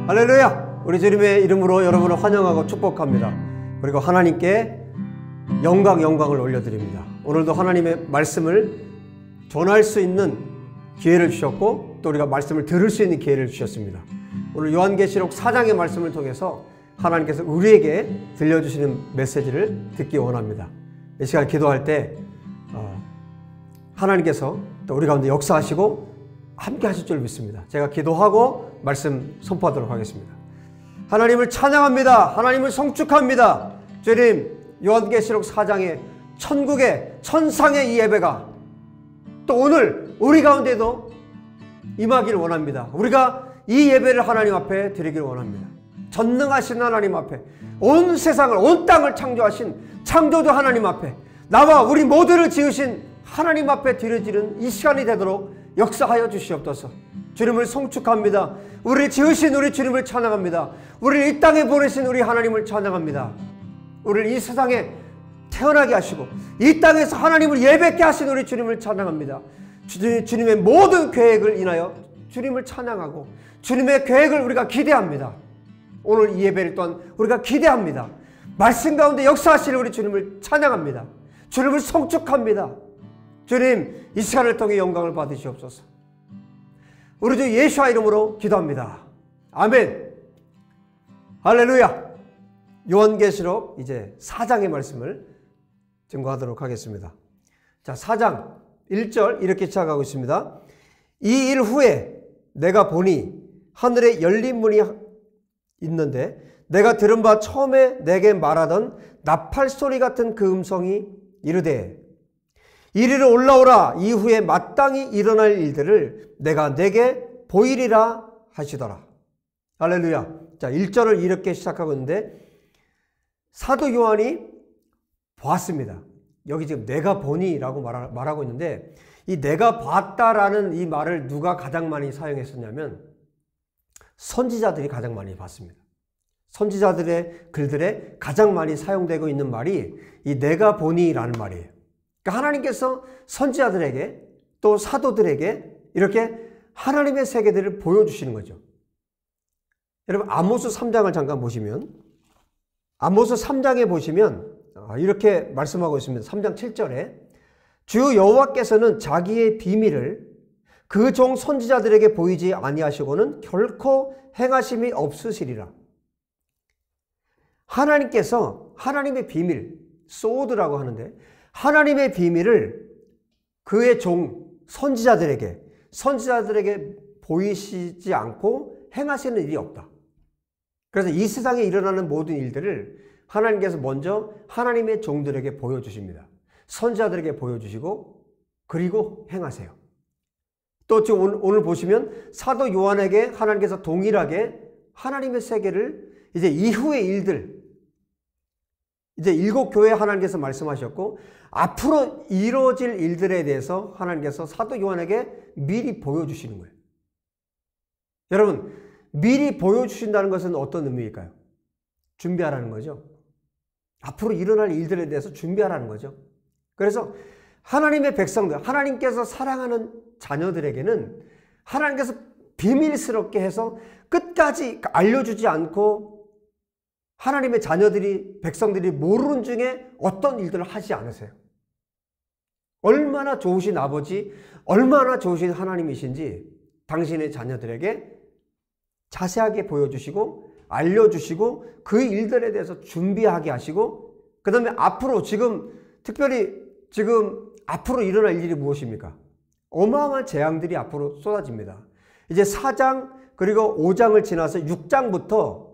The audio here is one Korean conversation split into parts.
할렐루야! 우리 주님의 이름으로 여러분을 환영하고 축복합니다. 그리고 하나님께 영광을 올려드립니다. 오늘도 하나님의 말씀을 전할 수 있는 기회를 주셨고 또 우리가 말씀을 들을 수 있는 기회를 주셨습니다. 오늘 요한계시록 4장의 말씀을 통해서 하나님께서 우리에게 들려주시는 메시지를 듣기 원합니다. 이 시간 기도할 때 하나님께서 또 우리 가운데 역사하시고 함께 하실 줄 믿습니다. 제가 기도하고 말씀 선포하도록 하겠습니다. 하나님을 찬양합니다. 하나님을 성축합니다. 주님, 요한계시록 4장의 천국의 천상의 이 예배가 또 오늘 우리 가운데도 임하기를 원합니다. 우리가 이 예배를 하나님 앞에 드리기를 원합니다. 전능하신 하나님 앞에, 온 세상을, 온 땅을 창조하신 창조주 하나님 앞에, 나와 우리 모두를 지으신 하나님 앞에 드려지는 이 시간이 되도록 역사하여 주시옵소서. 주님을 성축합니다. 우리를 지으신 우리 주님을 찬양합니다. 우리를 이 땅에 보내신 우리 하나님을 찬양합니다. 우리를 이 세상에 태어나게 하시고 이 땅에서 하나님을 예배케 하신 우리 주님을 찬양합니다. 주님의 모든 계획을 인하여 주님을 찬양하고 주님의 계획을 우리가 기대합니다. 오늘 이 예배를 또한 우리가 기대합니다. 말씀 가운데 역사하실 우리 주님을 찬양합니다. 주님을 성축합니다. 주님, 이 시간을 통해 영광을 받으시옵소서. 우리 주 예수와 이름으로 기도합니다. 아멘. 할렐루야. 요한계시록 이제 4장의 말씀을 증거하도록 하겠습니다. 자, 4장 1절 이렇게 시작하고 있습니다. 이 일 후에 내가 보니 하늘에 열린 문이 있는데 내가 들은 바 처음에 내게 말하던 나팔 소리 같은 그 음성이 이르되 이리로 올라오라. 이후에 마땅히 일어날 일들을 내가 내게 보이리라 하시더라. 할렐루야. 자, 1절을 이렇게 시작하고 있는데 사도 요한이 보았습니다. 여기 지금 내가 보니 라고 말하고 있는데 이 내가 봤다라는 이 말을 누가 가장 많이 사용했었냐면 선지자들이 가장 많이 봤습니다. 선지자들의 글들에 가장 많이 사용되고 있는 말이 이 내가 보니 라는 말이에요. 그러니까 하나님께서 선지자들에게 또 사도들에게 이렇게 하나님의 세계들을 보여주시는 거죠. 여러분 아모스 3장을 잠깐 보시면 아모스 3장에 보시면 이렇게 말씀하고 있습니다. 3장 7절에 주 여호와께서는 자기의 비밀을 그 종 선지자들에게 보이지 아니하시고는 결코 행하심이 없으시리라. 하나님께서 하나님의 비밀, 소드라고 하는데 하나님의 비밀을 그의 종 선지자들에게 보이시지 않고 행하시는 일이 없다. 그래서 이 세상에 일어나는 모든 일들을 하나님께서 먼저 하나님의 종들에게 보여주십니다. 선지자들에게 보여주시고 그리고 행하세요. 또 지금 오늘 보시면 사도 요한에게 하나님께서 동일하게 하나님의 세계를 이제 이후의 일들, 이제 7교회 하나님께서 말씀하셨고 앞으로 이루어질 일들에 대해서 하나님께서 사도 요한에게 미리 보여주시는 거예요. 여러분, 미리 보여주신다는 것은 어떤 의미일까요? 준비하라는 거죠. 앞으로 일어날 일들에 대해서 준비하라는 거죠. 그래서 하나님의 백성들, 하나님께서 사랑하는 자녀들에게는 하나님께서 비밀스럽게 해서 끝까지 알려주지 않고 하나님의 자녀들이, 백성들이 모르는 중에 어떤 일들을 하지 않으세요. 얼마나 좋으신 아버지, 얼마나 좋으신 하나님이신지 당신의 자녀들에게 자세하게 보여주시고 알려주시고 그 일들에 대해서 준비하게 하시고 그 다음에 앞으로 특별히 앞으로 일어날 일이 무엇입니까? 어마어마한 재앙들이 앞으로 쏟아집니다. 이제 4장 그리고 5장을 지나서 6장부터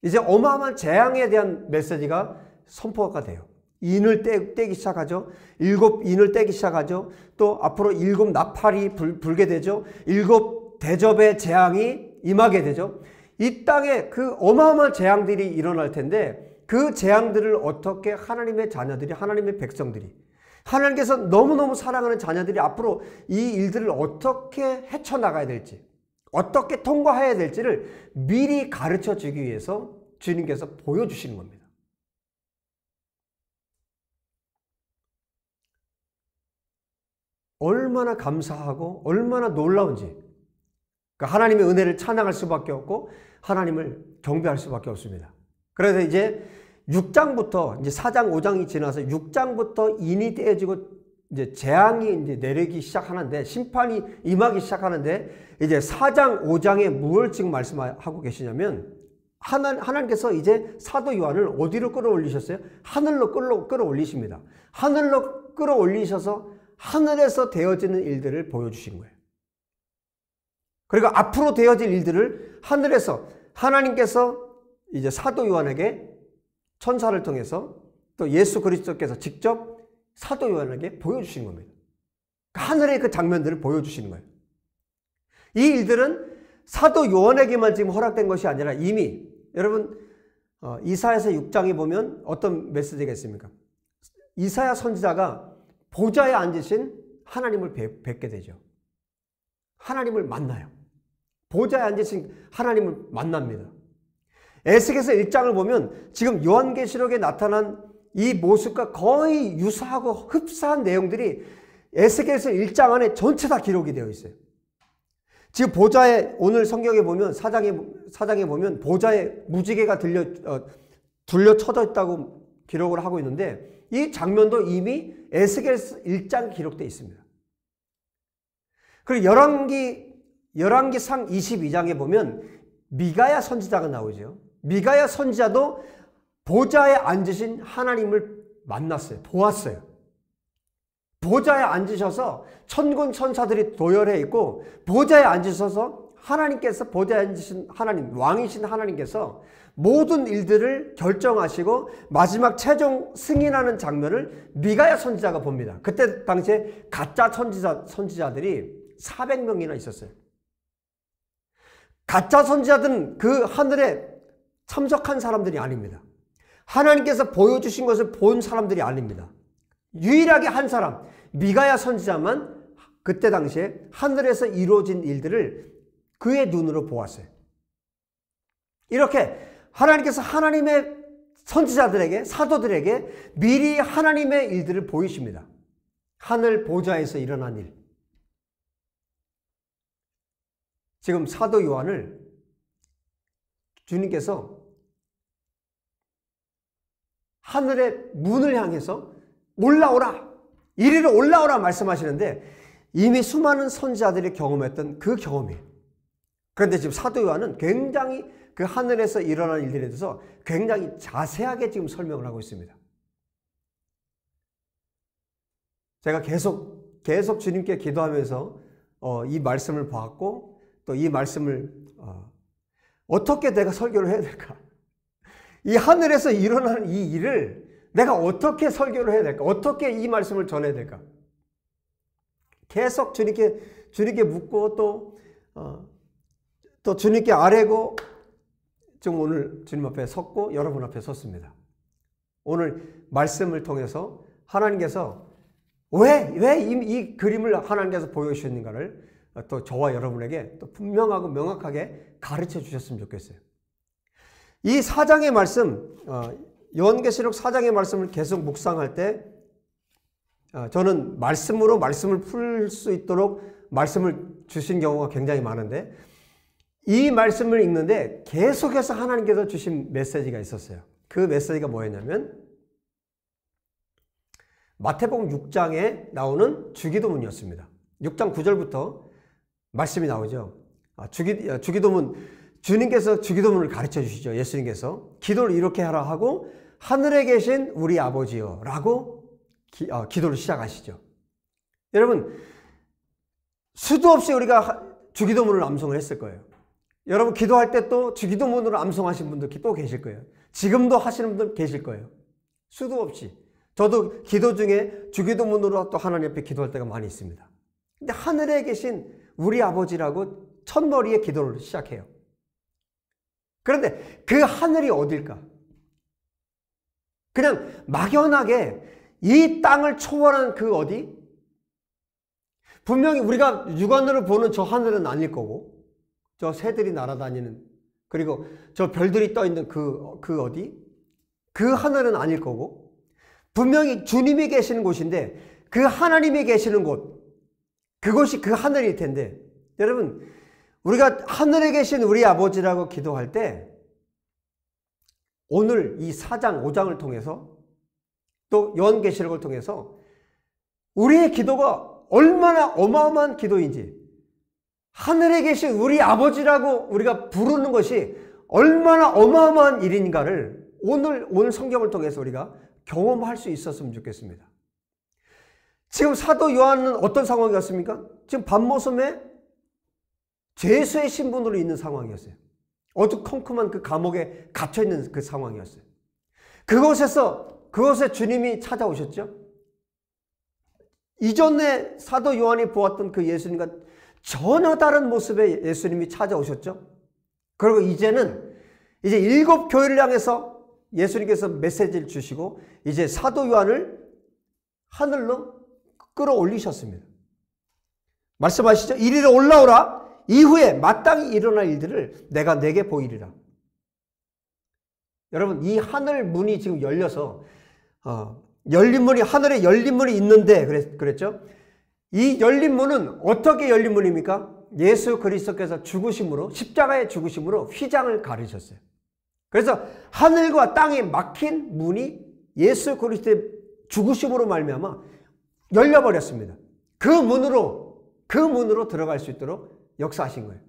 이제 어마어마한 재앙에 대한 메시지가 선포가 돼요. 인을 떼기 시작하죠. 7인을 떼기 시작하죠. 또 앞으로 7 나팔이 불게 되죠. 7 대접의 재앙이 임하게 되죠. 이 땅에 그 어마어마한 재앙들이 일어날 텐데 그 재앙들을 어떻게 하나님의 자녀들이, 하나님의 백성들이, 하나님께서 너무너무 사랑하는 자녀들이 앞으로 이 일들을 어떻게 헤쳐나가야 될지, 어떻게 통과해야 될지를 미리 가르쳐 주기 위해서 주님께서 보여주시는 겁니다. 얼마나 감사하고 얼마나 놀라운지 그러니까 하나님의 은혜를 찬양할 수밖에 없고 하나님을 경배할 수밖에 없습니다. 그래서 이제 6장부터 이제 4장 5장이 지나서 6장부터 인이 떼어지고 이제 재앙이 이제 내리기 시작하는데, 심판이 임하기 시작하는데, 이제 4장 5장에 무엇을 지금 말씀하고 계시냐면, 하나님께서 이제 사도 요한을 어디로 끌어올리셨어요? 하늘로 끌어올리십니다. 하늘로 끌어올리셔서 하늘에서 되어지는 일들을 보여주신 거예요. 그리고 앞으로 되어질 일들을 하늘에서 하나님께서 이제 사도 요한에게 천사를 통해서 또 예수 그리스도께서 직접 사도 요한에게 보여주신 겁니다. 하늘의 그 장면들을 보여주시는 거예요. 이 일들은 사도 요한에게만 지금 허락된 것이 아니라 이미 여러분 이사야서 6장에 보면 어떤 메시지가 있습니까? 이사야 선지자가 보좌에 앉으신 하나님을 뵙게 되죠. 하나님을 만나요. 보좌에 앉으신 하나님을 만납니다. 에스겔서 1장을 보면 지금 요한계시록에 나타난 이 모습과 거의 유사하고 흡사한 내용들이 에스겔서 1장 안에 전체 다 기록이 되어 있어요. 지금 보좌에, 오늘 성경에 보면 사장에 보면 보좌에 무지개가 둘려 쳐져 있다고 기록을 하고 있는데, 이 장면도 이미 에스겔서 1장 기록되어 있습니다. 그리고 열왕기상 22장에 보면 미가야 선지자가 나오죠. 미가야 선지자도 보좌에 앉으신 하나님을 만났어요. 보았어요. 보좌에 앉으셔서 천군 천사들이 도열해 있고, 보좌에 앉으셔서 하나님께서, 보좌에 앉으신 하나님, 왕이신 하나님께서 모든 일들을 결정하시고 마지막 최종 승인하는 장면을 미가야 선지자가 봅니다. 그때 당시에 가짜 선지자들이 400명이나 있었어요. 가짜 선지자들은 그 하늘에 참석한 사람들이 아닙니다. 하나님께서 보여주신 것을 본 사람들이 아닙니다. 유일하게 한 사람, 미가야 선지자만 그때 당시에 하늘에서 이루어진 일들을 그의 눈으로 보았어요. 이렇게 하나님께서 하나님의 선지자들에게, 사도들에게 미리 하나님의 일들을 보이십니다. 하늘 보좌에서 일어난 일. 지금 사도 요한을 주님께서 하늘의 문을 향해서 올라오라, 이리로 올라오라 말씀하시는데, 이미 수많은 선지자들이 경험했던 그 경험이에요. 그런데 지금 사도 요한은 굉장히 그 하늘에서 일어난 일들에 대해서 굉장히 자세하게 지금 설명을 하고 있습니다. 제가 계속 주님께 기도하면서 이 말씀을 봤고, 또 이 말씀을 어떻게 내가 설교를 해야 될까? 이 하늘에서 일어나는 이 일을 내가 어떻게 설교를 해야 될까? 어떻게 이 말씀을 전해야 될까? 계속 주님께 묻고 또 주님께 아뢰고, 지금 오늘 주님 앞에 섰고 여러분 앞에 섰습니다. 오늘 말씀을 통해서 하나님께서 왜 이 그림을 하나님께서 보여주셨는가를 또 저와 여러분에게 또 분명하고 명확하게 가르쳐 주셨으면 좋겠어요. 이 4장의 말씀, 요한계시록 4장의 말씀을 계속 묵상할 때 저는 말씀으로 말씀을 풀 수 있도록 말씀을 주신 경우가 굉장히 많은데, 이 말씀을 읽는데 계속해서 하나님께서 주신 메시지가 있었어요. 그 메시지가 뭐였냐면 마태복음 6장에 나오는 주기도문이었습니다. 6장 9절부터 말씀이 나오죠. 주기도문, 주님께서 주기도문을 가르쳐 주시죠. 예수님께서 기도를 이렇게 하라 하고, 하늘에 계신 우리 아버지여 라고 기도를 시작하시죠. 여러분, 수도 없이 우리가 주기도문을 암송을 했을 거예요. 여러분 기도할 때 또 주기도문으로 암송하신 분들 또 계실 거예요. 지금도 하시는 분들 계실 거예요. 수도 없이. 저도 기도 중에 주기도문으로 또 하나님 앞에 기도할 때가 많이 있습니다. 근데 하늘에 계신 우리 아버지라고 첫머리에 기도를 시작해요. 그런데 그 하늘이 어딜까? 그냥 막연하게 이 땅을 초월한 그 어디? 분명히 우리가 육안으로 보는 저 하늘은 아닐 거고, 저 새들이 날아다니는, 그리고 저 별들이 떠있는 그 어디? 그 하늘은 아닐 거고, 분명히 주님이 계시는 곳인데 그 하나님이 계시는 곳, 그것이 그 하늘일 텐데, 여러분 우리가 하늘에 계신 우리 아버지라고 기도할 때 오늘 이 4장, 5장을 통해서 또 요한계시록을 통해서 우리의 기도가 얼마나 어마어마한 기도인지, 하늘에 계신 우리 아버지라고 우리가 부르는 것이 얼마나 어마어마한 일인가를 오늘 성경을 통해서 우리가 경험할 수 있었으면 좋겠습니다. 지금 사도 요한은 어떤 상황이었습니까? 지금 밤모섬에 죄수의 신분으로 있는 상황이었어요. 어두컴컴한 그 감옥에 갇혀있는 그 상황이었어요. 그곳에 주님이 찾아오셨죠. 이전에 사도 요한이 보았던 그 예수님과 전혀 다른 모습의 예수님이 찾아오셨죠. 그리고 이제 7 교회를 향해서 예수님께서 메시지를 주시고 이제 사도 요한을 하늘로 끌어올리셨습니다. 말씀하시죠. 이리로 올라오라. 이후에 마땅히 일어날 일들을 내가 내게 보이리라. 여러분, 이 하늘 문이 지금 열려서 열린 문이, 하늘에 열린 문이 있는데 그랬죠. 이 열린 문은 어떻게 열린 문입니까? 예수 그리스도께서 죽으심으로, 십자가의 죽으심으로 휘장을 가르셨어요. 그래서 하늘과 땅에 막힌 문이 예수 그리스도의 죽으심으로 말미암아 열려버렸습니다. 그 문으로 들어갈 수 있도록 역사하신 거예요.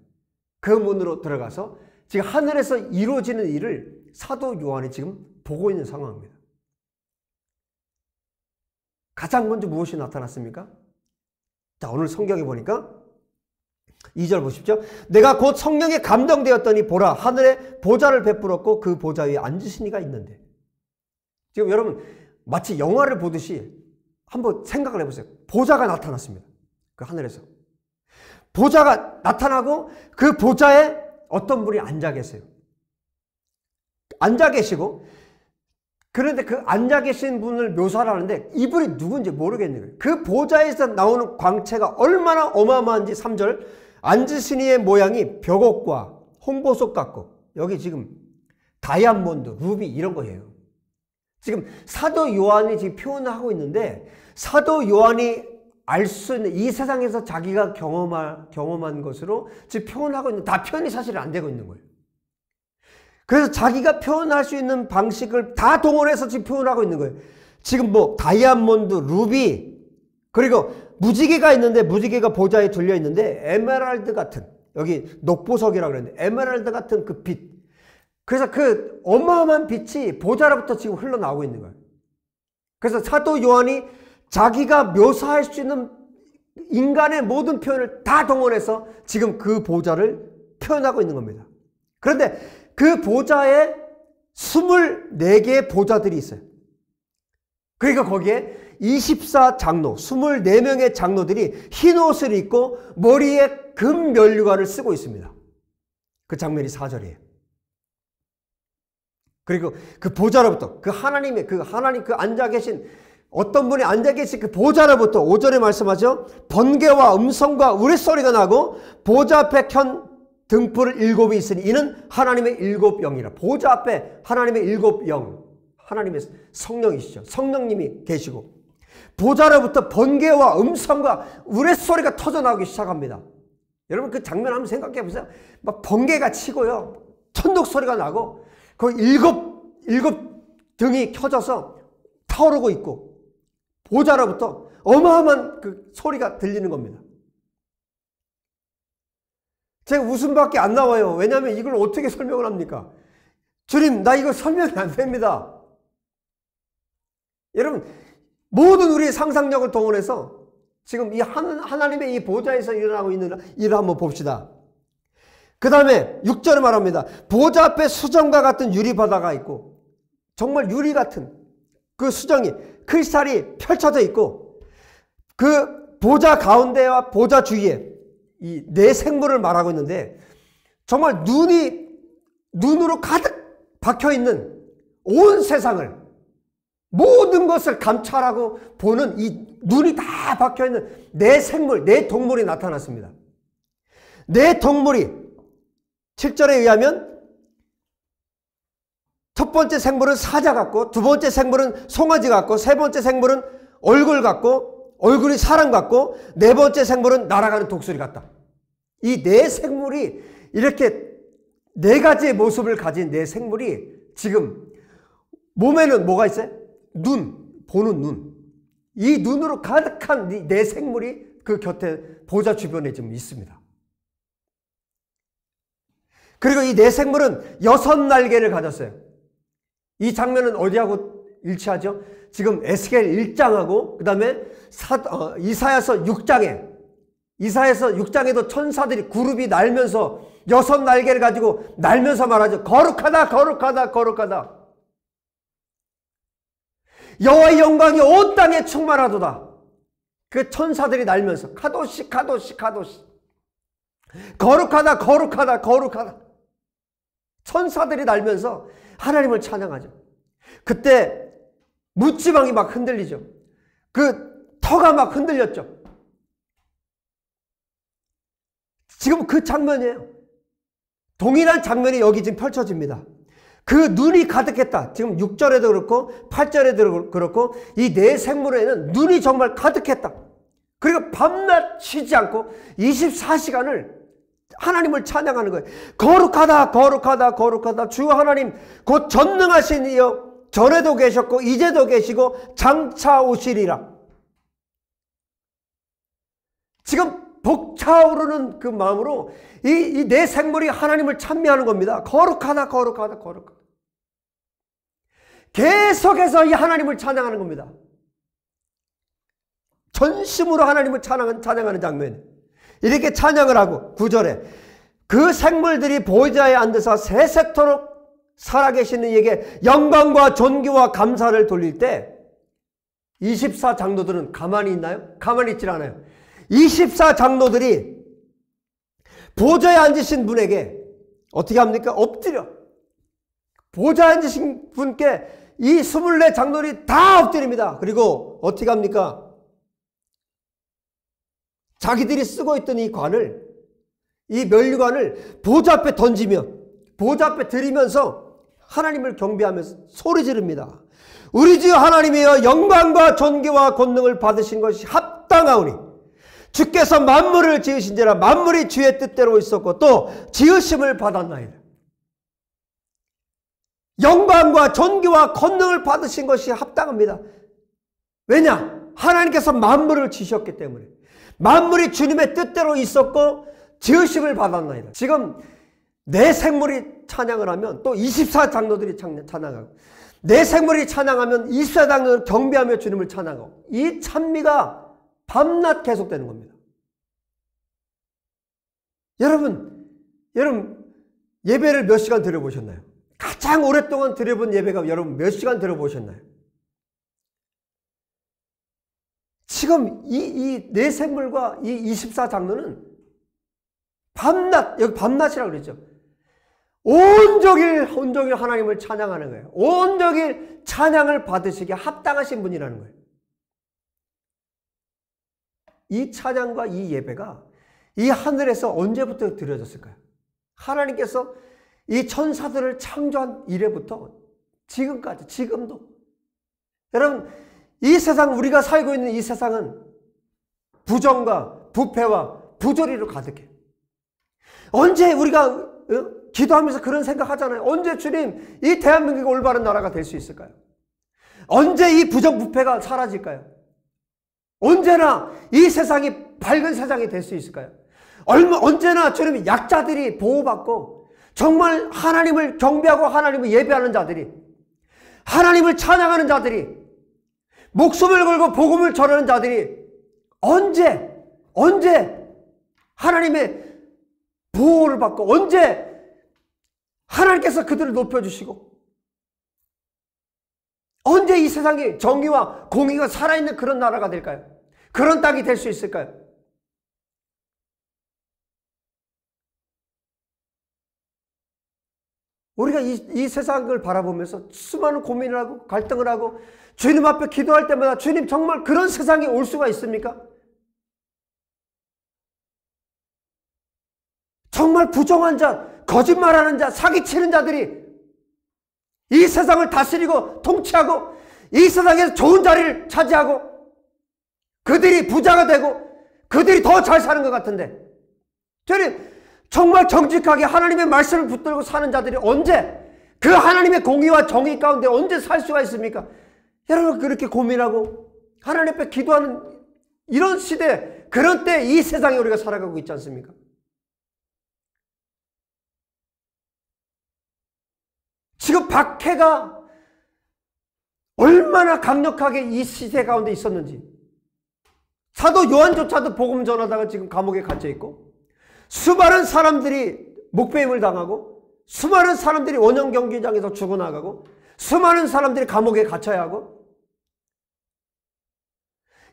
그 문으로 들어가서 지금 하늘에서 이루어지는 일을 사도 요한이 지금 보고 있는 상황입니다. 가장 먼저 무엇이 나타났습니까? 자, 오늘 성경에 보니까 2절 보십시오. 내가 곧 성령에 감동되었더니 보라, 하늘에 보좌를 베풀었고 그 보좌 위에 앉으신 이가 있는데. 지금 여러분 마치 영화를 보듯이 한번 생각을 해보세요. 보좌가 나타났습니다. 그 하늘에서 보좌가 나타나고 그 보좌에 어떤 분이 앉아 계세요. 앉아 계시고, 그런데 그 앉아 계신 분을 묘사를 하는데 이분이 누군지 모르겠는 거예요. 그 보좌에서 나오는 광채가 얼마나 어마어마한지 3절, 앉으신 이의 모양이 벽옥과 홍보석 같고, 여기 지금 다이아몬드, 루비 이런 거예요. 지금 사도 요한이 지금 표현을 하고 있는데, 사도 요한이 알 수 있는 이 세상에서 자기가 경험한 것으로 지금 표현하고 있는, 다 표현이 사실 안 되고 있는 거예요. 그래서 자기가 표현할 수 있는 방식을 다 동원해서 지금 표현하고 있는 거예요. 지금 뭐 다이아몬드, 루비, 그리고 무지개가 있는데, 무지개가 보좌에 둘려 있는데 에메랄드 같은, 여기 녹보석이라고 그러는데 에메랄드 같은 그 빛, 그래서 그 어마어마한 빛이 보좌로부터 지금 흘러나오고 있는 거예요. 그래서 사도 요한이 자기가 묘사할 수 있는 인간의 모든 표현을 다 동원해서 지금 그 보좌를 표현하고 있는 겁니다. 그런데 그 보좌에 24개의 보좌들이 있어요. 그러니까 거기에 24장로, 24명의 장로들이 흰 옷을 입고 머리에 금 면류관을 쓰고 있습니다. 그 장면이 4절이에요. 그리고 그 보좌로부터, 하나님 앉아 계신, 어떤 분이 앉아 계신 그 보좌로부터 5절에 말씀하죠. 번개와 음성과 우레소리가 나고 보좌 앞에 켠 등불을 7이 있으니 이는 하나님의 7 영이라. 보좌 앞에 하나님의 7 영, 하나님의 성령이시죠. 성령님이 계시고 보좌로부터 번개와 음성과 우레소리가 터져나오기 시작합니다. 여러분 그 장면 한번 생각해 보세요. 막 번개가 치고요, 천둥 소리가 나고 그 7 등이 켜져서 타오르고 있고 보좌로부터 어마어마한 그 소리가 들리는 겁니다. 제가 웃음밖에 안 나와요. 왜냐하면 이걸 어떻게 설명을 합니까? 주님, 나 이거 설명이 안 됩니다. 여러분, 모든 우리의 상상력을 동원해서 지금 이 하나님의 이 보좌에서 일어나고 있는 일을 한번 봅시다. 그 다음에 6절에 말합니다. 보좌 앞에 수정과 같은 유리바다가 있고, 정말 유리 같은 그 수정이, 크리스탈이 펼쳐져 있고, 그 보좌 가운데와 보좌 주위에 이 네 생물을 말하고 있는데, 정말 눈으로 가득 박혀있는 온 세상을, 모든 것을 감찰하고 보는 이 눈이 다 박혀있는 네 생물, 네 동물이 나타났습니다. 네 동물이 7절에 의하면 첫 번째 생물은 사자 같고, 두 번째 생물은 송아지 같고, 세 번째 생물은 얼굴 같고, 얼굴이 사람 같고, 네 번째 생물은 날아가는 독수리 같다. 이 네 생물이 이렇게 네 가지의 모습을 가진 네 생물이 지금 몸에는 뭐가 있어요? 눈, 보는 눈. 이 눈으로 가득한 이 네 생물이 그 곁에 보좌 주변에 지금 있습니다. 그리고 이 네 생물은 6날개를 가졌어요. 이 장면은 어디하고 일치하죠? 지금 에스겔 1장하고 그 다음에 이사야서 6장에도 천사들이 그룹이 날면서 6날개를 가지고 날면서 말하죠. 거룩하다, 거룩하다, 거룩하다. 여호와의 영광이 온 땅에 충만하도다. 그 천사들이 날면서 카도시, 카도시, 카도시. 거룩하다, 거룩하다, 거룩하다. 천사들이 날면서 하나님을 찬양하죠. 그때 묻지방이 막 흔들리죠. 그 터가 막 흔들렸죠. 지금 그 장면이에요. 동일한 장면이 여기 지금 펼쳐집니다. 그 눈이 가득했다. 지금 6절에도 그렇고 8절에도 그렇고 이 네 생물에는 눈이 정말 가득했다. 그리고 밤낮 쉬지 않고 24시간을 하나님을 찬양하는 거예요. 거룩하다, 거룩하다, 거룩하다. 주 하나님 곧 전능하신 이여 전에도 계셨고 이제도 계시고 장차 오시리라. 지금 벅차오르는 그 마음으로 이 네 생물이 하나님을 찬미하는 겁니다. 거룩하다, 거룩하다, 거룩하다. 계속해서 이 하나님을 찬양하는 겁니다. 전심으로 하나님을 찬양하는 장면. 이렇게 찬양을 하고 9절에 그 생물들이 보좌에 앉아서 세세토록 살아계시는 이에게 영광과 존귀와 감사를 돌릴 때 24장로들은 가만히 있나요? 가만히 있질 않아요. 24장로들이 보좌에 앉으신 분에게 어떻게 합니까? 엎드려. 보좌에 앉으신 분께 이 24장로들이 다 엎드립니다. 그리고 어떻게 합니까? 자기들이 쓰고 있던 이 관을, 이 면류관을 보좌 앞에 던지며 보좌 앞에 들이면서 하나님을 경배하면서 소리 지릅니다. 우리 주 하나님이여 영광과 존귀와 권능을 받으신 것이 합당하오니 주께서 만물을 지으신지라 만물이 주의 뜻대로 있었고 또 지으심을 받았나이다. 영광과 존귀와 권능을 받으신 것이 합당합니다. 왜냐? 하나님께서 만물을 지으셨기 때문에. 만물이 주님의 뜻대로 있었고 지으심을 받았나이다. 지금 네 생물이 찬양을 하면 또 24장로들이 찬양하고 네 생물이 찬양하면 24장로들 경배하며 주님을 찬양하고 이 찬미가 밤낮 계속되는 겁니다. 여러분 예배를 몇 시간 드려보셨나요? 가장 오랫동안 드려본 예배가 여러분 몇 시간 들어보셨나요? 지금 이 네 생물과 이 24장로는 밤낮, 여기 밤낮이라고 그랬죠. 온종일 하나님을 찬양하는 거예요. 온종일 찬양을 받으시기에 합당하신 분이라는 거예요. 이 찬양과 이 예배가 이 하늘에서 언제부터 드려졌을까요? 하나님께서 이 천사들을 창조한 이래부터 지금까지, 지금도. 여러분, 이 세상, 우리가 살고 있는 이 세상은 부정과 부패와 부조리로 가득해. 언제 우리가 기도하면서 그런 생각하잖아요. 언제 주님 이 대한민국이 올바른 나라가 될 수 있을까요? 언제 이 부정부패가 사라질까요? 언제나 이 세상이 밝은 세상이 될 수 있을까요? 언제나 주님 약자들이 보호받고 정말 하나님을 경배하고 하나님을 예배하는 자들이 하나님을 찬양하는 자들이 목숨을 걸고 복음을 전하는 자들이 언제 하나님의 보호를 받고 언제 하나님께서 그들을 높여주시고 언제 이 세상이 정의와 공의가 살아있는 그런 나라가 될까요? 그런 땅이 될 수 있을까요? 우리가 이 세상을 바라보면서 수많은 고민을 하고 갈등을 하고 주님 앞에 기도할 때마다 주님 정말 그런 세상이 올 수가 있습니까? 정말 부정한 자, 거짓말하는 자, 사기치는 자들이 이 세상을 다스리고 통치하고 이 세상에서 좋은 자리를 차지하고 그들이 부자가 되고 그들이 더 잘 사는 것 같은데 저는 정말 정직하게 하나님의 말씀을 붙들고 사는 자들이 언제 그 하나님의 공의와 정의 가운데 언제 살 수가 있습니까? 여러분 그렇게 고민하고 하나님 앞에 기도하는 이런 시대, 그런 때 이 세상에 우리가 살아가고 있지 않습니까? 지금 박해가 얼마나 강력하게 이 시대 가운데 있었는지. 사도 요한조차도 복음 전하다가 지금 감옥에 갇혀 있고, 수많은 사람들이 목배임을 당하고, 수많은 사람들이 원형 경기장에서 죽어나가고, 수많은 사람들이 감옥에 갇혀야 하고,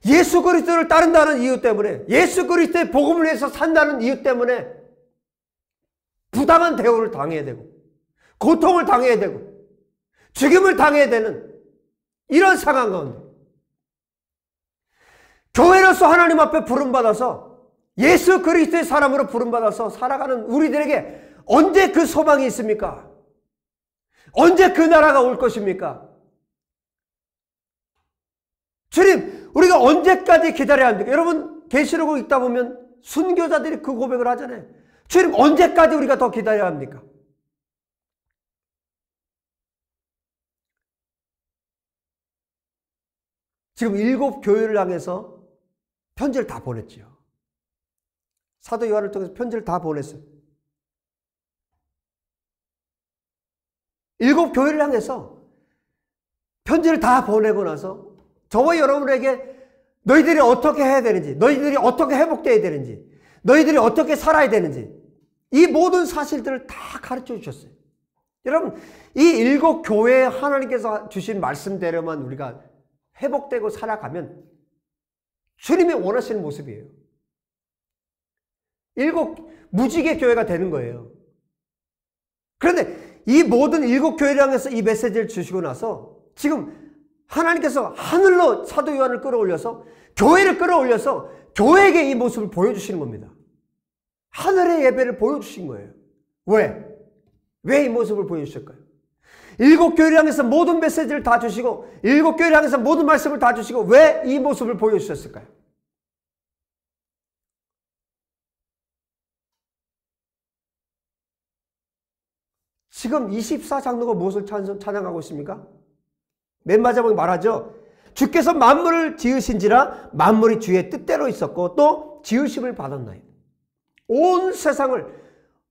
예수 그리스도를 따른다는 이유 때문에, 예수 그리스도의 복음을 위해서 산다는 이유 때문에 부당한 대우를 당해야 되고, 고통을 당해야 되고, 죽임을 당해야 되는 이런 상황 가운데 교회로서 하나님 앞에 부름받아서 예수 그리스도의 사람으로 부름받아서 살아가는 우리들에게 언제 그 소망이 있습니까? 언제 그 나라가 올 것입니까? 주님, 우리가 언제까지 기다려야 합니까? 여러분, 계시록을 읽다 보면 순교자들이 그 고백을 하잖아요. 주님, 언제까지 우리가 더 기다려야 합니까? 지금 7 교회를 향해서 편지를 다 보냈지요. 사도 요한을 통해서 편지를 다 보냈어요. 7 교회를 향해서 편지를 다 보내고 나서 저와 여러분에게 너희들이 어떻게 해야 되는지, 너희들이 어떻게 회복되어야 되는지, 너희들이 어떻게 살아야 되는지, 이 모든 사실들을 다 가르쳐 주셨어요. 여러분, 이 7 교회에 하나님께서 주신 말씀대로만 우리가 회복되고 살아가면 주님이 원하시는 모습이에요. 7 무지개 교회가 되는 거예요. 그런데 이 모든 7 교회를 향해서 이 메시지를 주시고 나서 지금 하나님께서 하늘로 사도 요한을 끌어올려서 교회를 끌어올려서 교회에게 이 모습을 보여주시는 겁니다. 하늘의 예배를 보여주신 거예요. 왜? 왜 이 모습을 보여주실까요? 7 교회를 향해서 모든 메시지를 다 주시고 7 교회를 향해서 모든 말씀을 다 주시고 왜 이 모습을 보여주셨을까요? 지금 24장로가 무엇을 찬양하고 있습니까? 맨 마지막에 말하죠. 주께서 만물을 지으신지라 만물이 주의 뜻대로 있었고 또 지으심을 받았나이다. 온 세상을,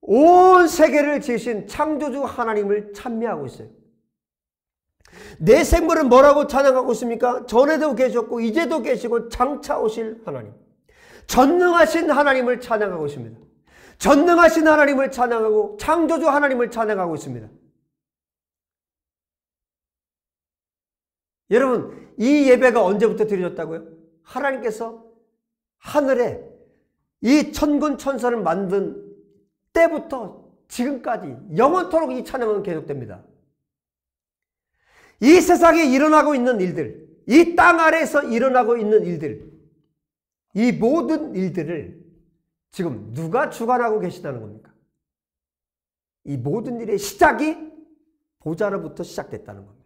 온 세계를 지으신 창조주 하나님을 찬미하고 있어요. 내 생물은 뭐라고 찬양하고 있습니까? 전에도 계셨고 이제도 계시고 장차 오실 하나님, 전능하신 하나님을 찬양하고 있습니다. 전능하신 하나님을 찬양하고 창조주 하나님을 찬양하고 있습니다. 여러분, 이 예배가 언제부터 드려졌다고요? 하나님께서 하늘에 이 천군 천사를 만든 때부터 지금까지 영원토록 이 찬양은 계속됩니다. 이 세상에 일어나고 있는 일들, 이 땅 아래에서 일어나고 있는 일들, 이 모든 일들을 지금 누가 주관하고 계시다는 겁니까? 이 모든 일의 시작이 보좌로부터 시작됐다는 겁니다.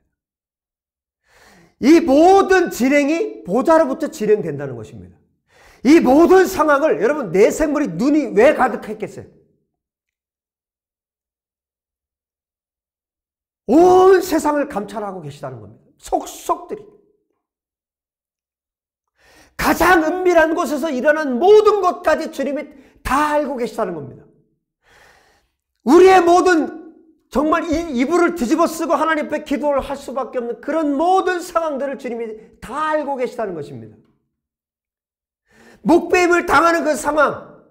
이 모든 진행이 보좌로부터 진행된다는 것입니다. 이 모든 상황을 여러분, 내 생물이 눈이 왜 가득했겠어요? 온 세상을 감찰하고 계시다는 겁니다. 속속들이. 가장 은밀한 곳에서 일어난 모든 것까지 주님이 다 알고 계시다는 겁니다. 우리의 모든 정말 이 이불을 뒤집어 쓰고 하나님 앞에 기도를 할 수밖에 없는 그런 모든 상황들을 주님이 다 알고 계시다는 것입니다. 목배임을 당하는 그 상황,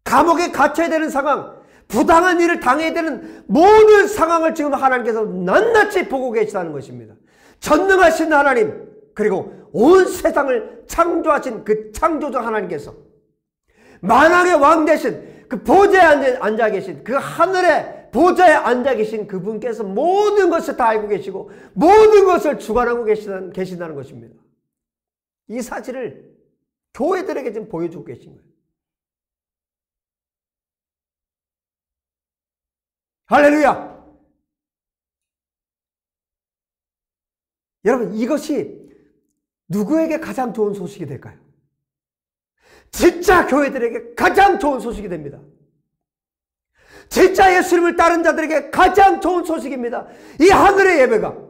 감옥에 갇혀야 되는 상황, 부당한 일을 당해야 되는 모든 상황을 지금 하나님께서 낱낱이 보고 계시다는 것입니다. 전능하신 하나님, 그리고 온 세상을 창조하신 그 창조주 하나님께서 만왕의 왕 되신 그 보좌에 앉아 계신 그 하늘의 보좌에 앉아 계신 그분께서 모든 것을 다 알고 계시고 모든 것을 주관하고 계신다는 것입니다. 이 사실을 교회들에게 지금 보여주고 계신 거예요. 할렐루야! 여러분, 이것이 누구에게 가장 좋은 소식이 될까요? 진짜 교회들에게 가장 좋은 소식이 됩니다. 진짜 예수님을 따른 자들에게 가장 좋은 소식입니다. 이 하늘의 예배가.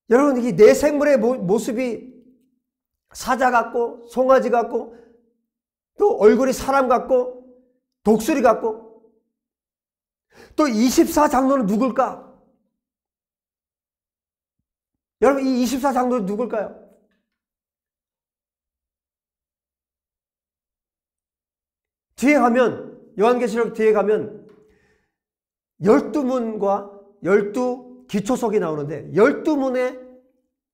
여러분, 이 내 생물의 모습이 사자 같고 송아지 같고 또 얼굴이 사람 같고 독수리 같고 또 24장로는 누굴까? 여러분, 이 24장로는 누굴까요? 뒤에 가면, 요한계시록 뒤에 가면 12문과 12기초석이 나오는데 12문에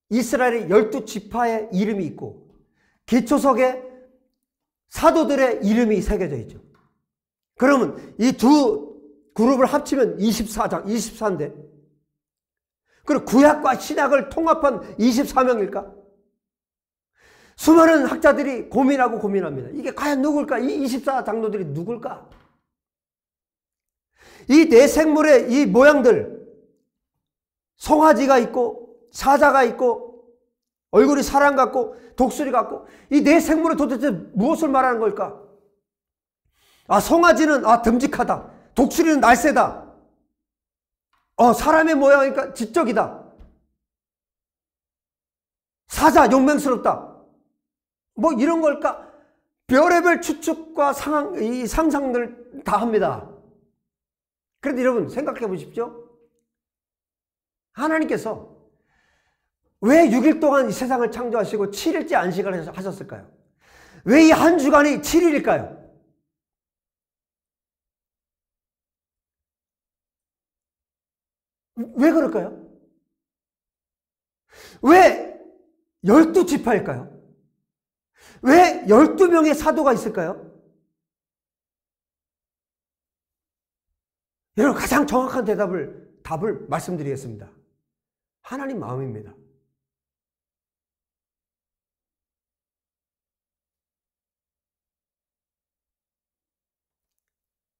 이스라엘의 12지파의 이름이 있고 기초석에 사도들의 이름이 새겨져 있죠. 그러면 이 두 그룹을 합치면 24인데 그리고 구약과 신약을 통합한 24명일까? 수많은 학자들이 고민합니다. 이게 과연 누굴까? 이 24장로들이 누굴까? 이 네 생물의 이 모양들, 송아지가 있고 사자가 있고 얼굴이 사람 같고 독수리 같고 이 네 생물은 도대체 무엇을 말하는 걸까? 송아지는 듬직하다. 독수리는 날쌔다. 사람의 모양이니까 지적이다. 사자 용맹스럽다. 뭐 이런 걸까? 별의별 추측과 이 상상들 다 합니다. 그런데 여러분 생각해 보십시오. 하나님께서 왜 6일 동안 이 세상을 창조하시고 7일째 안식을 하셨을까요? 왜 이 한 주간이 7일일까요? 왜 그럴까요? 왜 12지파일까요? 왜 12명의 사도가 있을까요? 여러분, 가장 정확한 답을 말씀드리겠습니다. 하나님 마음입니다.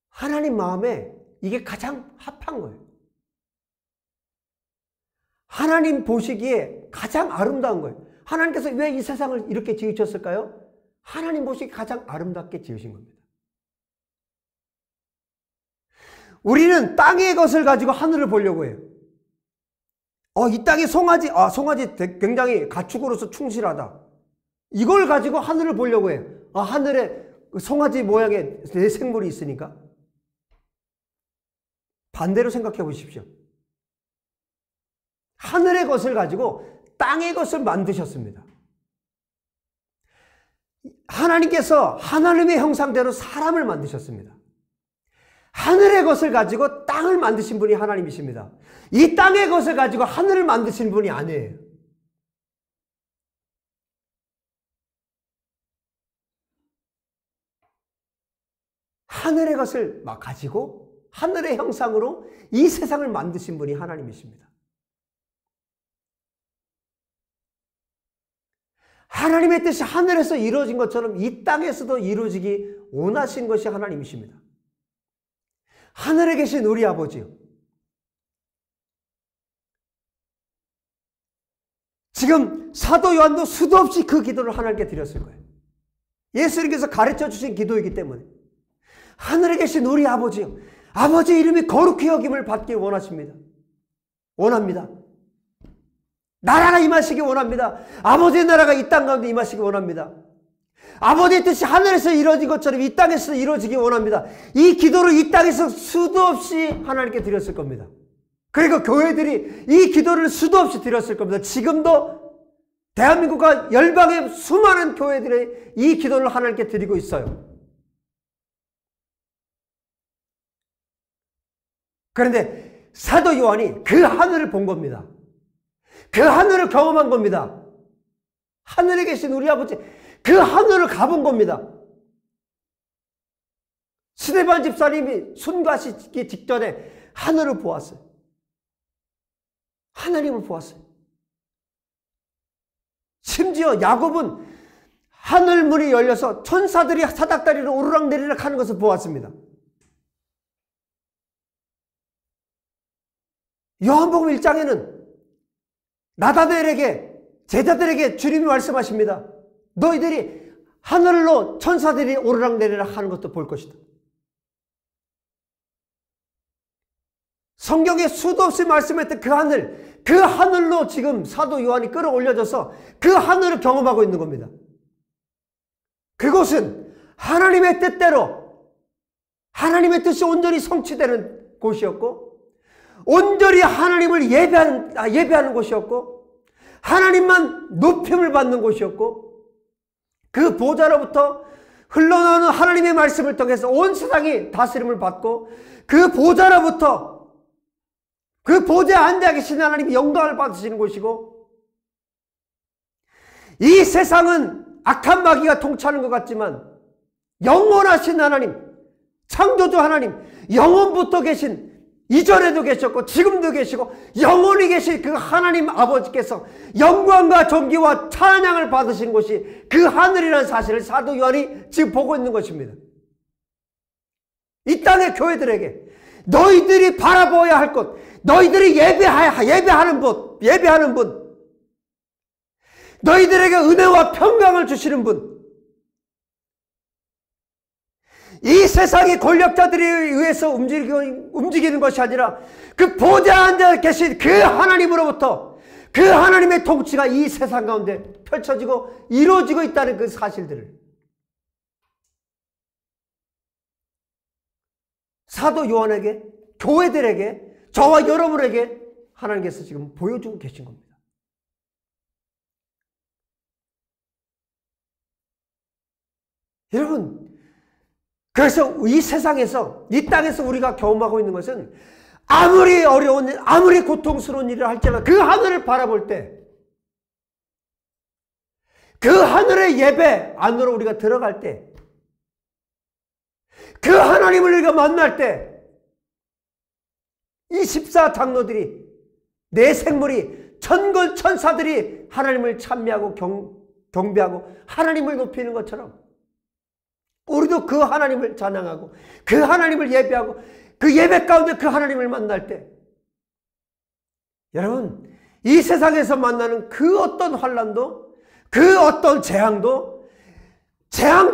하나님 마음에 이게 가장 합한 거예요. 하나님 보시기에 가장 아름다운 거예요. 하나님께서 왜 이 세상을 이렇게 지으셨을까요? 하나님 보시기에 가장 아름답게 지으신 겁니다. 우리는 땅의 것을 가지고 하늘을 보려고 해요. 이 땅에 송아지 굉장히 가축으로서 충실하다. 이걸 가지고 하늘을 보려고 해요. 하늘에 송아지 모양의 내 생물이 있으니까. 반대로 생각해 보십시오. 하늘의 것을 가지고 땅의 것을 만드셨습니다. 하나님께서 하나님의 형상대로 사람을 만드셨습니다. 하늘의 것을 가지고 땅을 만드신 분이 하나님이십니다. 이 땅의 것을 가지고 하늘을 만드신 분이 아니에요. 하늘의 것을 가지고 하늘의 형상으로 이 세상을 만드신 분이 하나님이십니다. 하나님의 뜻이 하늘에서 이루어진 것처럼 이 땅에서도 이루어지기 원하신 것이 하나님이십니다. 하늘에 계신 우리 아버지요. 지금 사도 요한도 수도 없이 그 기도를 하나님께 드렸을 거예요. 예수님께서 가르쳐 주신 기도이기 때문에. 하늘에 계신 우리 아버지요. 아버지 이름이 거룩히 여김을 받기 원하십니다. 원합니다. 나라가 임하시기 원합니다. 아버지의 나라가 이 땅 가운데 임하시기 원합니다. 아버지의 뜻이 하늘에서 이루어진 것처럼 이 땅에서 이루어지기 원합니다. 이 기도를 이 땅에서 수도 없이 하나님께 드렸을 겁니다. 그리고 교회들이 이 기도를 수도 없이 드렸을 겁니다. 지금도 대한민국과 열방의 수많은 교회들이 이 기도를 하나님께 드리고 있어요. 그런데 사도 요한이 그 하늘을 본 겁니다. 그 하늘을 경험한 겁니다. 하늘에 계신 우리 아버지, 그 하늘을 가본 겁니다. 스데반 집사님이 순교하시기 직전에 하늘을 보았어요. 하나님을 보았어요. 심지어 야곱은 하늘 문이 열려서 천사들이 사닥다리로 오르락내리락 하는 것을 보았습니다. 요한복음 1장에는 나다벨에게, 제자들에게 주님이 말씀하십니다. 너희들이 하늘로 천사들이 오르락내리락 하는 것도 볼 것이다. 성경에 수도 없이 말씀했던 그 하늘로 지금 사도 요한이 끌어올려져서 그 하늘을 경험하고 있는 겁니다. 그곳은 하나님의 뜻대로, 하나님의 뜻이 온전히 성취되는 곳이었고, 온전히 하나님을 예배하는 곳이었고, 하나님만 높임을 받는 곳이었고, 그 보좌로부터 흘러나오는 하나님의 말씀을 통해서 온 세상이 다스림을 받고, 그 보좌로부터 그 보좌에 앉아 계신 하나님이 영광을 받으시는 곳이고, 이 세상은 악한 마귀가 통치하는 것 같지만 영원하신 하나님, 창조주 하나님, 영원부터 계신, 이전에도 계셨고 지금도 계시고 영원히 계신 그 하나님 아버지께서 영광과 존귀와 찬양을 받으신 곳이 그 하늘이라는 사실을 사도 요한이 지금 보고 있는 것입니다. 이 땅의 교회들에게 너희들이 바라보아야 할 것, 너희들이 예배하는 분, 너희들에게 은혜와 평강을 주시는 분, 이 세상의 권력자들에 의해서 움직이는 것이 아니라 그 보좌에 앉아 계신 그 하나님으로부터 그 하나님의 통치가 이 세상 가운데 펼쳐지고 이루어지고 있다는 그 사실들을 사도 요한에게, 교회들에게, 저와 여러분에게 하나님께서 지금 보여주고 계신 겁니다. 여러분, 그래서 이 세상에서, 이 땅에서 우리가 경험하고 있는 것은 아무리 어려운 일, 아무리 고통스러운 일을 할지라도 그 하늘을 바라볼 때, 그 하늘의 예배 안으로 우리가 들어갈 때, 그 하나님을 우리가 만날 때, 이 14장로들이, 내 생물이, 천군 천사들이 하나님을 찬미하고 경배하고 하나님을 높이는 것처럼 우리도 그 하나님을 찬양하고 그 하나님을 예배하고 그 예배 가운데 그 하나님을 만날 때, 여러분, 이 세상에서 만나는 그 어떤 환난도, 그 어떤 재앙도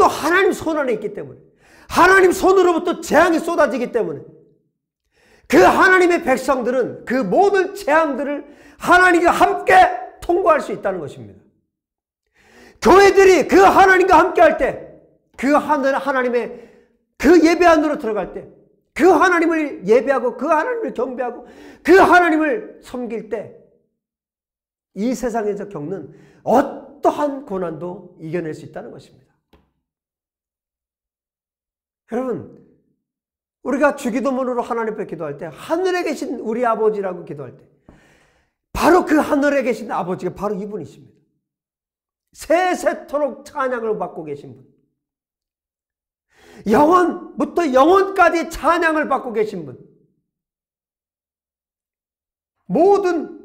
하나님 손 안에 있기 때문에, 하나님 손으로부터 재앙이 쏟아지기 때문에 그 하나님의 백성들은 그 모든 재앙들을 하나님과 함께 통과할 수 있다는 것입니다. 교회들이 그 하나님과 함께 할 때, 그 하나님의 그 예배 안으로 들어갈 때, 그 하나님을 예배하고 그 하나님을 경배하고 그 하나님을 섬길 때, 이 세상에서 겪는 어떠한 고난도 이겨낼 수 있다는 것입니다. 여러분, 우리가 주기도문으로 하나님 앞에 기도할 때, 하늘에 계신 우리 아버지라고 기도할 때, 바로 그 하늘에 계신 아버지가 바로 이분이십니다. 세세토록 찬양을 받고 계신 분, 영원부터 영원까지 찬양을 받고 계신 분, 모든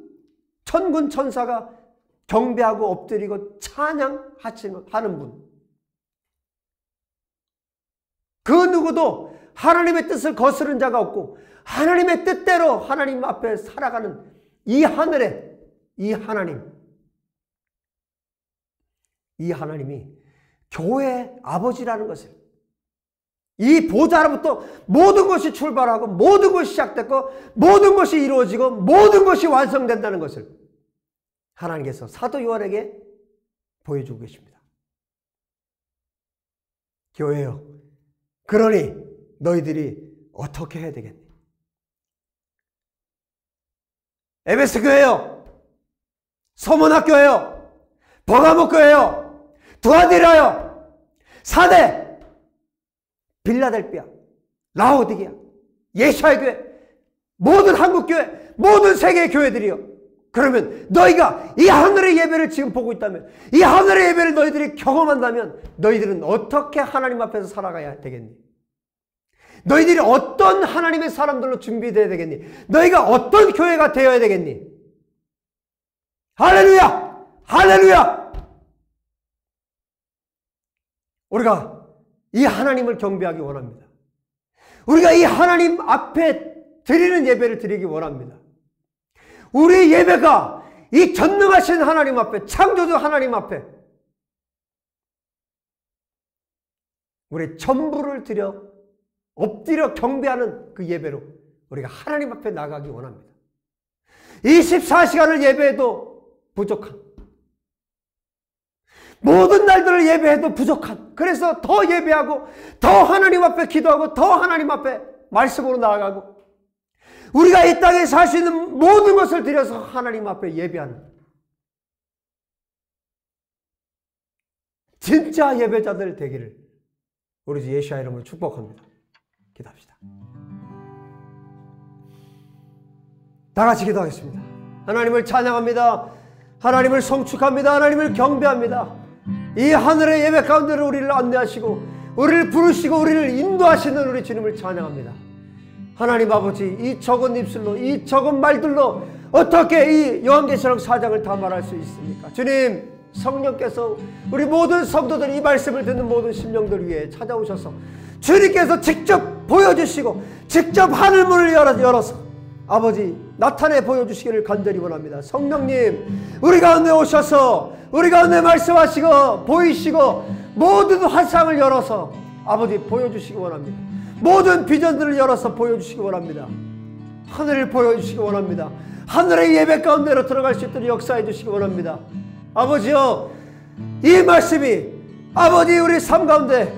천군 천사가 경배하고 엎드리고 찬양하는 분, 그 누구도 하나님의 뜻을 거스른 자가 없고 하나님의 뜻대로 하나님 앞에 살아가는 이 하늘에, 이 하나님이 교회의 아버지라는 것을, 이 보좌로부터 모든 것이 출발하고 모든 것이 시작됐고 모든 것이 이루어지고 모든 것이 완성된다는 것을 하나님께서 사도 요한에게 보여주고 계십니다. 교회여, 그러니 너희들이 어떻게 해야 되겠니? 에베소 교회여, 서문학 교회여, 버가모 교회여, 두아디라여, 사대, 빌라델비아, 라오디게아, 예수의 교회, 모든 한국 교회, 모든 세계 교회들이요. 그러면 너희가 이 하늘의 예배를 지금 보고 있다면, 이 하늘의 예배를 너희들이 경험한다면 너희들은 어떻게 하나님 앞에서 살아가야 되겠니? 너희들이 어떤 하나님의 사람들로 준비되어야 되겠니? 너희가 어떤 교회가 되어야 되겠니? 할렐루야! 할렐루야! 우리가 이 하나님을 경배하기 원합니다. 우리가 이 하나님 앞에 드리는 예배를 드리기 원합니다. 우리 예배가 이 전능하신 하나님 앞에, 창조주 하나님 앞에 우리 전부를 드려 엎드려 경배하는 그 예배로 우리가 하나님 앞에 나가기 원합니다. 24시간을 예배해도 부족한, 모든 날들을 예배해도 부족한, 그래서 더 예배하고 더 하나님 앞에 기도하고 더 하나님 앞에 말씀으로 나아가고 우리가 이 땅에 살 수 있는 모든 것을 들여서 하나님 앞에 예배하는 진짜 예배자들 되기를 우리 주 예수의 이름으로 축복합니다. 기도합시다. 다 같이 기도하겠습니다. 하나님을 찬양합니다. 하나님을 성축합니다. 하나님을 경배합니다. 이 하늘의 예배 가운데로 우리를 안내하시고 우리를 부르시고 우리를 인도하시는 우리 주님을 찬양합니다. 하나님 아버지, 이 적은 입술로, 이 적은 말들로 어떻게 이 요한계시록 4장을 다 말할 수 있습니까? 주님, 성령께서 우리 모든 성도들이 이 말씀을 듣는 모든 심령들 위해 찾아오셔서 주님께서 직접 보여주시고 직접 하늘문을 열어서 아버지 나타내 보여주시기를 간절히 원합니다. 성령님, 우리 가운데 오셔서 우리 가운데 말씀하시고 보이시고 모든 환상을 열어서 아버지 보여주시기 원합니다. 모든 비전들을 열어서 보여주시기 원합니다. 하늘을 보여주시기 원합니다. 하늘의 예배 가운데로 들어갈 수 있도록 역사해 주시기 원합니다. 아버지요, 이 말씀이 아버지 우리 삶 가운데,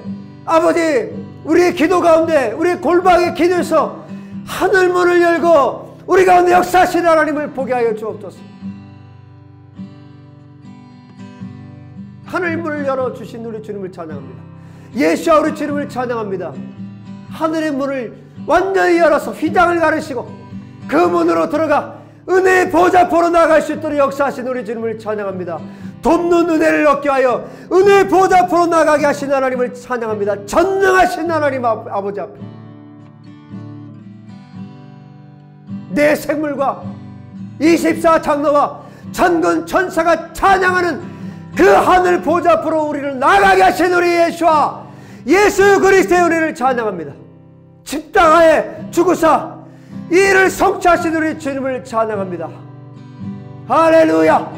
아버지 우리의 기도 가운데, 우리의 골방의 기도에서 하늘문을 열고 우리 가운데 역사하신 하나님을 보게 하여 주옵소서. 하늘문을 열어주신 우리 주님을 찬양합니다. 예수와 우리 주님을 찬양합니다. 하늘의 문을 완전히 열어서 휘장을 가르시고 그 문으로 들어가 은혜의 보좌 앞으로 나갈 수 있도록 역사하신 우리 주님을 찬양합니다. 돕는 은혜를 얻게 하여 은혜의 보좌 앞으로 나가게 하신 하나님을 찬양합니다. 전능하신 하나님 아버지 앞에 내 생물과 24장로와 천군 천사가 찬양하는 그 하늘 보좌 앞으로 우리를 나가게 하신 우리 예수와 예수 그리스도의 은혜를 찬양합니다. 십자가에 죽으사 이를 성취하신 우리 주님을 찬양합니다. 할렐루야,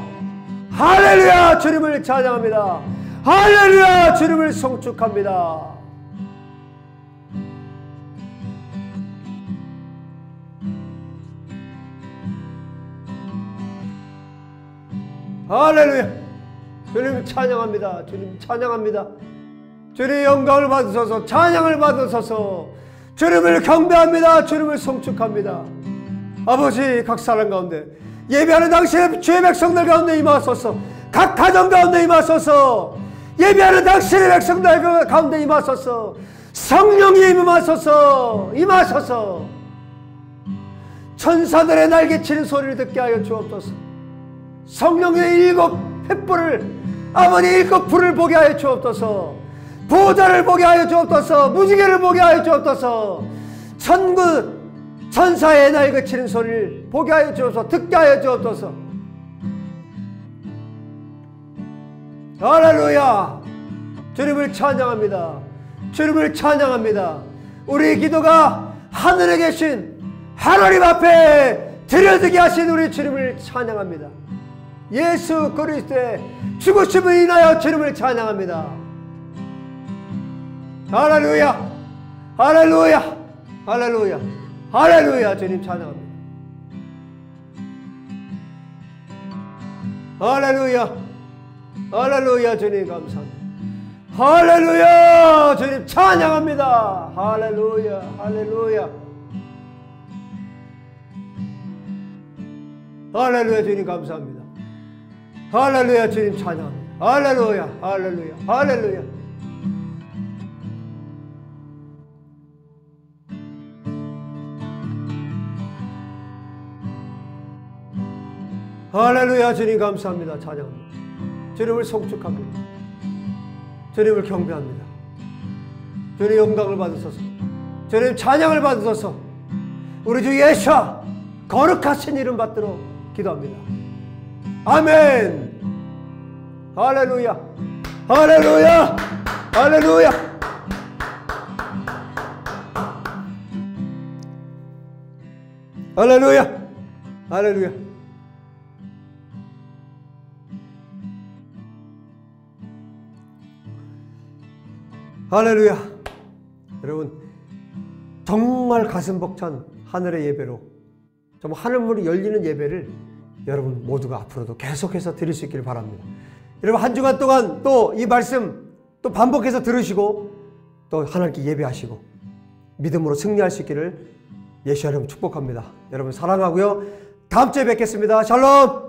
할렐루야, 주님을 찬양합니다. 할렐루야, 주님을 성축합니다. 할렐루야, 주님 찬양합니다. 주님 찬양합니다. 주님 영광을 받으소서, 찬양을 받으소서. 주님을 경배합니다. 주님을 성축합니다. 아버지, 각 사람 가운데 예배하는 당신의 주의 백성들 가운데 임하소서. 각 가정 가운데 임하소서. 예배하는 당신의 백성들 가운데 임하소서. 성령님 임하소서. 임하소서. 천사들의 날개치는 소리를 듣게 하여 주옵소서. 성령의 일곱 횃불을, 아버지 일곱 불을 보게 하여 주옵소서. 보좌를 보게 하여 주옵소서. 무지개를 보게 하여 주옵소서. 천군 천사의 날개치는 소리를 보게 하여 주옵소서. 듣게 하여 주옵소서. 할렐루야, 주님을 찬양합니다. 주님을 찬양합니다. 우리의 기도가 하늘에 계신 하나님 앞에 드려지게 하신 우리 주님을 찬양합니다. 예수 그리스도의 죽으심을 인하여 주님을 찬양합니다. 할렐루야, 할렐루야, 할렐루야, 할렐루야, 주님 찬양합니다. 할렐루야, 할렐루야, 주님 감사합니다. 할렐루야, 주님 찬양합니다. 할렐루야, 할렐루야, 할렐루야, 주님 감사합니다. 할렐루야, 주님 찬양합니다. 할렐루야, 할렐루야, 할렐루야. 할렐루야, 주님 감사합니다. 찬양합니다. 주님을 성축합니다. 주님을 경배합니다. 주님 영광을 받으소서. 주님 찬양을 받으소서. 우리 주 예수와 거룩하신 이름 받도록 기도합니다. 아멘. 할렐루야, 할렐루야, 할렐루야. 할렐루야, 할렐루야. 할렐루야. 여러분, 정말 가슴 벅찬 하늘의 예배로, 정말 하늘문이 열리는 예배를 여러분 모두가 앞으로도 계속해서 드릴 수 있기를 바랍니다. 여러분, 한 주간 동안 또 이 말씀 또 반복해서 들으시고 또 하나님께 예배하시고 믿음으로 승리할 수 있기를 예수 이름으로 축복합니다. 여러분 사랑하고요. 다음 주에 뵙겠습니다. 샬롬.